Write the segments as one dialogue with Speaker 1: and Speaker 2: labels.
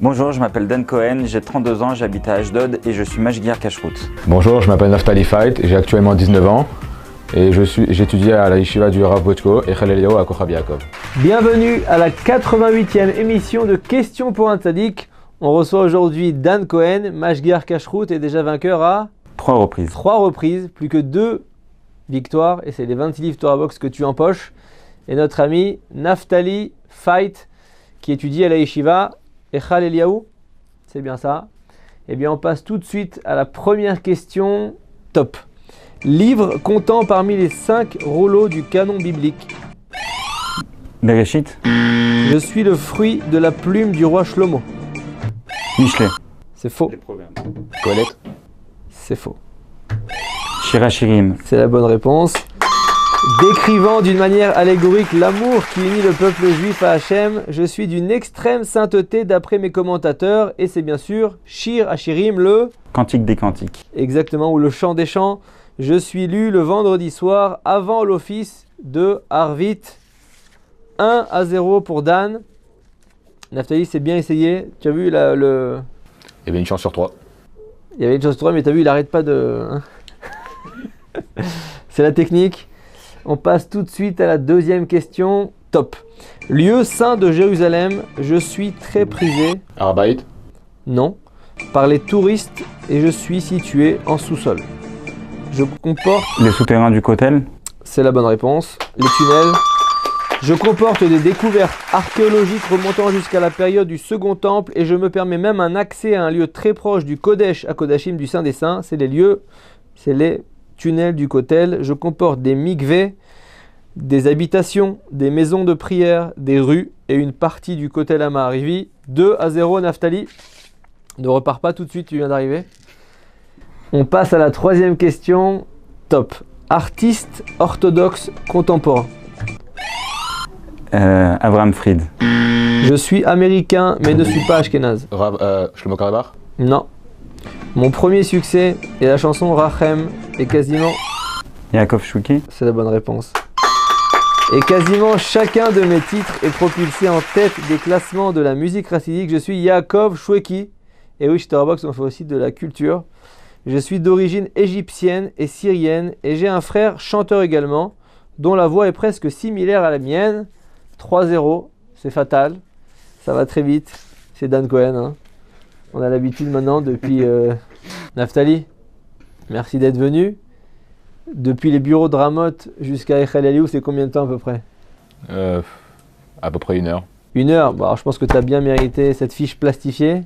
Speaker 1: Bonjour, je m'appelle Dan Cohen, j'ai 32 ans, j'habite à Ashdod et je suis Mashgiach Kashrut.
Speaker 2: Bonjour, je m'appelle Naftali Fait, j'ai actuellement 19 ans et j'étudie à la yeshiva du Rav Bochko et Chalel Eliyahu à Kochav Yaakov.
Speaker 3: Bienvenue à la 88e émission de Questions pour un Tzaddik. On reçoit aujourd'hui Dan Cohen, Mashgiach Kashrut et déjà vainqueur à
Speaker 1: 3 reprises.
Speaker 3: 3 reprises, plus que 2 victoires et c'est les 26 livres Torah Box que tu empoches. Et notre ami Naftali Fait qui étudie à la yeshiva et Chalel Eliyahu, c'est bien ça. Eh bien on passe tout de suite à la première question top. Livre comptant parmi les 5 rouleaux du canon biblique.
Speaker 1: Bereshit.
Speaker 3: Je suis le fruit de la plume du roi Shlomo.
Speaker 1: Mishlei.
Speaker 3: C'est faux.
Speaker 2: Colette.
Speaker 3: C'est faux.
Speaker 1: Shirachirim.
Speaker 3: C'est la bonne réponse. Décrivant d'une manière allégorique l'amour qui unit le peuple juif à Hachem, je suis d'une extrême sainteté d'après mes commentateurs, et c'est bien sûr Shir Hachirim, le...
Speaker 1: Cantique des cantiques.
Speaker 3: Exactement, ou le chant des chants. Je suis lu le vendredi soir avant l'office de Harvit. 1-0 pour Dan. Naftali, c'est bien essayé. Tu as vu le...
Speaker 2: Il y avait une chance sur 3.
Speaker 3: Il y avait une chose sur 3, mais tu as vu, il n'arrête pas de... C'est la technique. On passe tout de suite à la deuxième question. Top. Lieu saint de Jérusalem, je suis très prisé.
Speaker 2: Arbaït.
Speaker 3: Non. Par les touristes et je suis situé en sous-sol. Je comporte...
Speaker 1: Les souterrains du Kotel.
Speaker 3: C'est la bonne réponse. Les tunnels. Je comporte des découvertes archéologiques remontant jusqu'à la période du Second Temple et je me permets même un accès à un lieu très proche du Kodesh à Kodashim du Saint des Saints. C'est les tunnels du Kotel. Je comporte des mikveh, des habitations, des maisons de prière, des rues et une partie du Kotel à Ma'arivi. 2-0 Naftali. Ne repars pas tout de suite, tu viens d'arriver. On passe à la troisième question. Top. Artiste orthodoxe contemporain.
Speaker 1: Avraham Fried.
Speaker 3: Je suis américain mais ne suis pas ashkénaze.
Speaker 2: Shlomo Karabach.
Speaker 3: Non. Mon premier succès est la chanson Rachem et quasiment...
Speaker 1: Yaakov Shouki.
Speaker 3: C'est la bonne réponse. Et quasiment chacun de mes titres est propulsé en tête des classements de la musique chassidique. Je suis Yaakov Shouki. Et oui, chez Torah Box, on fait aussi de la culture. Je suis d'origine égyptienne et syrienne et j'ai un frère chanteur également, dont la voix est presque similaire à la mienne. 3-0, c'est fatal, ça va très vite, c'est Dan Cohen. Hein. On a l'habitude maintenant depuis Naftali. Merci d'être venu. Depuis les bureaux de Ramot jusqu'à Chalel Eliyahu, c'est combien de temps à peu près?
Speaker 2: À peu près 1 heure.
Speaker 3: 1 heure, bon, alors je pense que tu as bien mérité cette fiche plastifiée.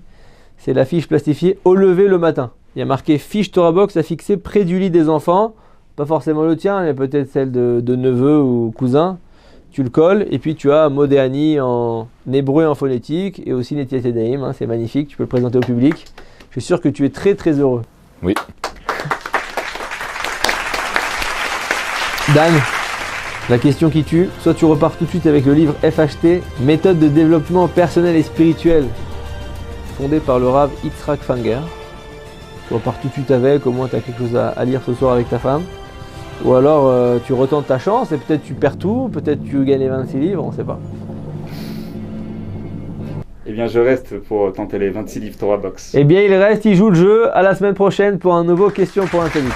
Speaker 3: C'est la fiche plastifiée au lever le matin. Il y a marqué fiche Torah Box à fixer près du lit des enfants. Pas forcément le tien, mais peut-être celle de neveu ou cousin. Tu le colles et puis tu as Modéani en hébreu et en phonétique et aussi Netilat Yadayim, c'est magnifique, tu peux le présenter au public. Je suis sûr que tu es très très heureux.
Speaker 2: Oui.
Speaker 3: Dan, la question qui tue, soit tu repars tout de suite avec le livre FHT, méthode de développement personnel et spirituel, fondé par le Rav Yitzhak Fanger. Tu repars tout de suite avec, au moins tu as quelque chose à lire ce soir avec ta femme. Ou alors tu retentes ta chance et peut-être tu perds tout, peut-être tu gagnes les 26 livres, on ne sait pas.
Speaker 1: Eh bien, je reste pour tenter les 26 livres Torah Box.
Speaker 3: Eh bien, il reste, il joue le jeu. À la semaine prochaine pour un nouveau Question pour un Tzaddik.